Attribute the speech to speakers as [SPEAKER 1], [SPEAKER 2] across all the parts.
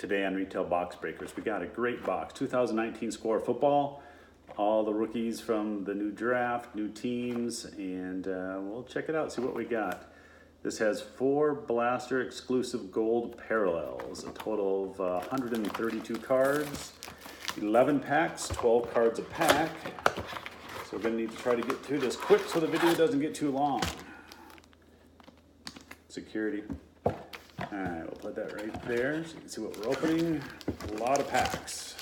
[SPEAKER 1] Today on Retail Box Breakers, we got a great box. 2019 Score Football, all the rookies from the new draft, new teams, and we'll check it out, see what we got. This has 4 Blaster exclusive gold parallels, a total of 132 cards, 11 packs, 12 cards a pack. So we're gonna need to try to get through this quick so the video doesn't get too long. Security. All right, we'll put that right there so you can see what we're opening. A lot of packs.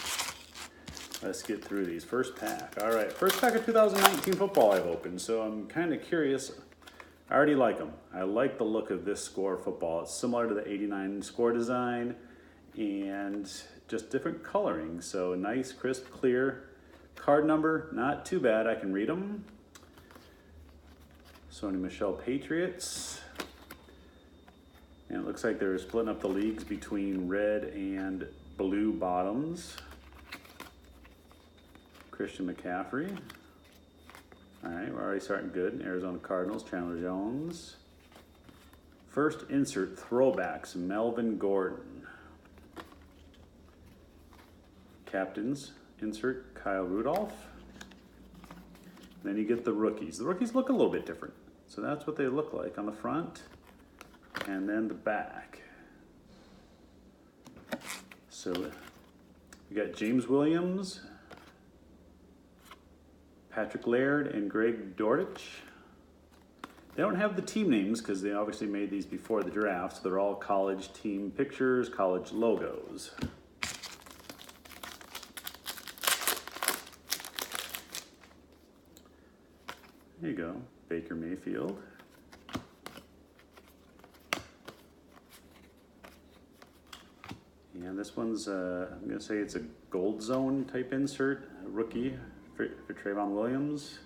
[SPEAKER 1] Let's get through these. First pack. All right, first pack of 2019 football I've opened, so I'm kind of curious. I already like them. I like the look of this Score football. It's similar to the 89 Score design and just different coloring. So nice, crisp, clear. Card number, not too bad. I can read them. Sony Michel Patriots. And it looks like they're splitting up the leagues between red and blue bottoms. Christian McCaffrey. All right, we're already starting good. Arizona Cardinals, Chandler Jones. First insert, throwbacks, Melvin Gordon. Captains, insert, Kyle Rudolph. Then you get the rookies. The rookies look a little bit different. So that's what they look like on the front. And then the back. So we got James Williams, Patrick Laird, and Greg Dortch. They don't have the team names because they obviously made these before the draft, so they're all college team pictures, college logos. There you go, Baker Mayfield. And this one's, I'm going to say it's a gold zone type insert, a rookie for Trayvon Williams.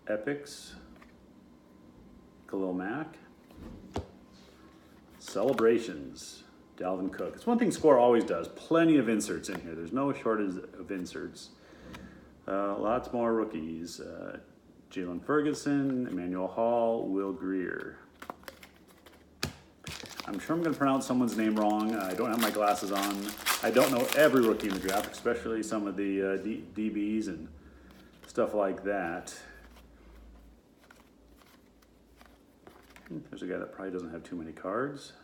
[SPEAKER 1] Epics, Khalil Mack. Celebrations, Dalvin Cook. It's one thing Score always does, plenty of inserts in here. There's no shortage of inserts. Lots more rookies. Jalen Ferguson, Emmanuel Hall, Will Greer. I'm sure I'm going to pronounce someone's name wrong. I don't have my glasses on. I don't know every rookie in the draft, especially some of the DBs and stuff like that. There's a guy that probably doesn't have too many cards.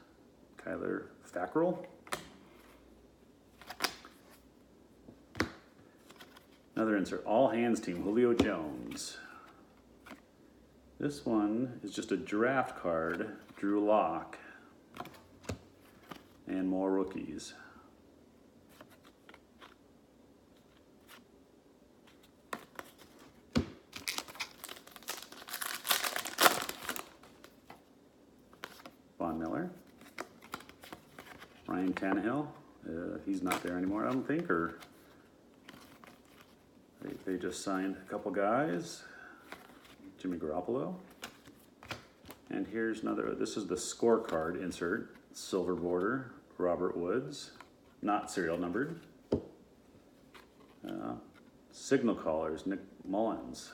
[SPEAKER 1] Kyler Fackrell. Another insert, all hands team, Julio Jones. This one is just a draft card, Drew Lock. And more rookies. Von Miller. Ryan Tannehill. He's not there anymore, I don't think, or they just signed a couple guys. Jimmy Garoppolo. And here's another, this is the scorecard insert. Silver border, Robert Woods, not serial numbered. Signal callers, Nick Mullins.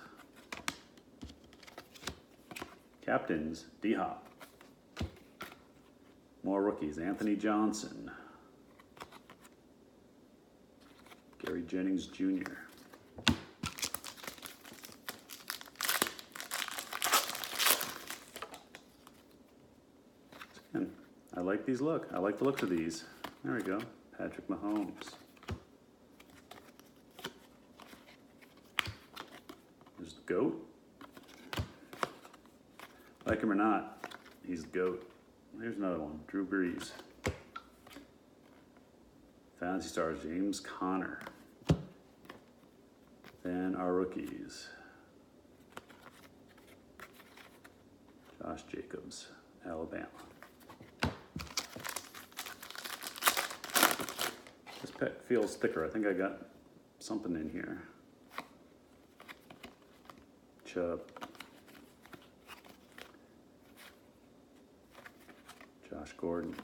[SPEAKER 1] Captains, D-Hop. More rookies, Anthony Johnson. Gary Jennings Jr. And I like these look. I like the looks of these. There we go. Patrick Mahomes. There's the GOAT. Like him or not, he's the GOAT. Here's another one. Drew Brees. Fantasy stars, James Conner. Then our rookies. Josh Jacobs, Alabama. This pack feels thicker. I think I got something in here. Chubb. Josh Gordon.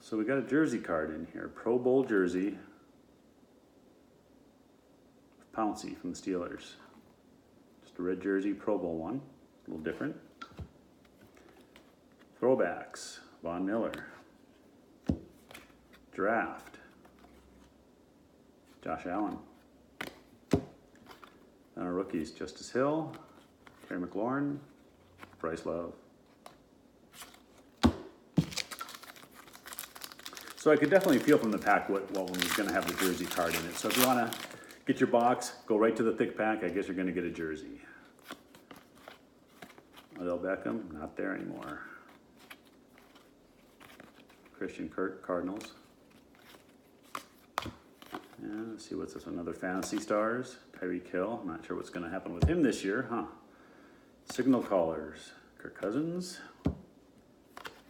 [SPEAKER 1] So we got a jersey card in here. Pro Bowl jersey. Pouncey from the Steelers. Just a red jersey, Pro Bowl one. A little different. Throwbacks, Von Miller. Draft, Josh Allen. Then our rookies, Justice Hill, Terry McLaurin, Bryce Love. So I could definitely feel from the pack what one was going to have the jersey card in it. So if you want to get your box, go right to the thick pack. I guess you're going to get a jersey. Odell Beckham, not there anymore. Christian Kirk, Cardinals. And let's see, what's this? Another Fantasy Stars. Tyreek Hill. I'm not sure what's going to happen with him this year, huh? Signal Callers. Kirk Cousins.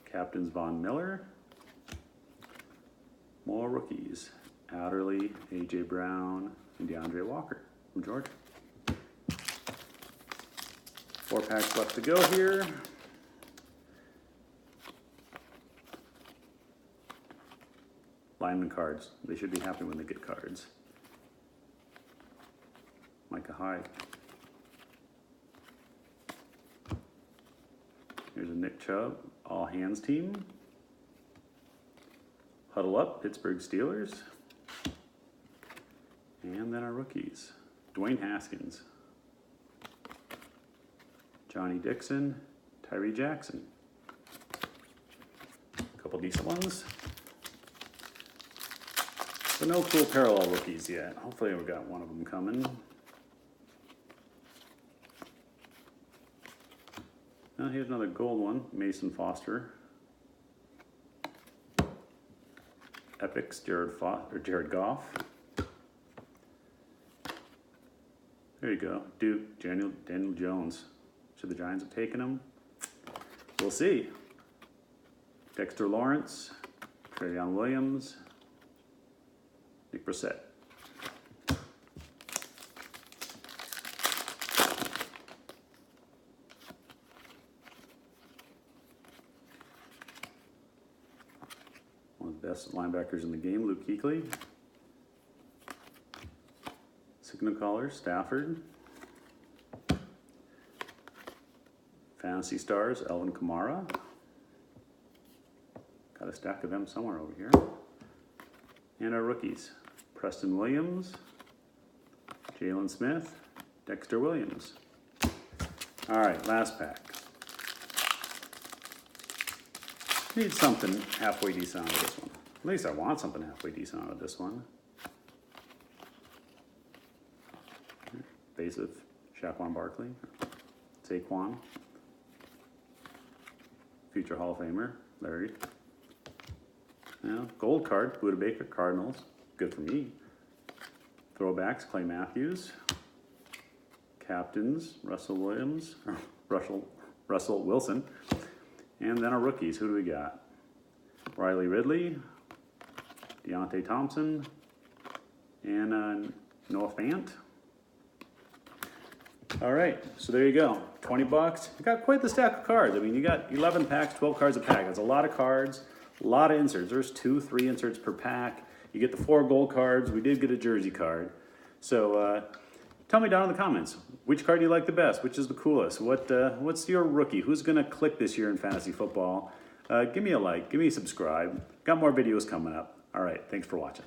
[SPEAKER 1] Captains Von Miller. More rookies. Adderley, A.J. Brown, and DeAndre Walker from Georgia. 4 packs left to go here. Lineman cards. They should be happy when they get cards. Micah Hyde. Here's a Nick Chubb, all hands team. Huddle Up, Pittsburgh Steelers. And then our rookies. Dwayne Haskins. Johnny Dixon, Tyree Jackson. A couple decent ones. So no cool parallel rookies yet. Hopefully we've got one of them coming. Now here's another gold one, Mason Foster. Epics, Jared Goff. There you go. Duke, Daniel Jones. Should the Giants have taken him? We'll see. Dexter Lawrence, Trevion Williams, Nick Brissett. One of the best linebackers in the game, Luke Kuechly. Signal Caller, Stafford. Fantasy Stars, Elvin Kamara. Got a stack of them somewhere over here. And our rookies, Preston Williams, Jalen Smith, Dexter Williams. All right, last pack. Need something halfway decent out of this one. At least I want something halfway decent out of this one. Base of Saquon Barkley, Saquon, future Hall of Famer, Larry. Now, gold card, Buda Baker, Cardinals, good for me. Throwbacks, Clay Matthews. Captains, Russell Wilson. And then our rookies, who do we got? Riley Ridley, Deontay Thompson, and Noah Fant. All right, so there you go, 20 bucks. You got quite the stack of cards. I mean, you got 11 packs, 12 cards a pack. That's a lot of cards, a lot of inserts. There's 2-3 inserts per pack. You get the 4 gold cards. We did get a jersey card. So tell me down in the comments, which card do you like the best? Which is the coolest? What's your rookie? Who's gonna click this year in fantasy football? Give me a like, give me a subscribe. Got more videos coming up. All right, thanks for watching.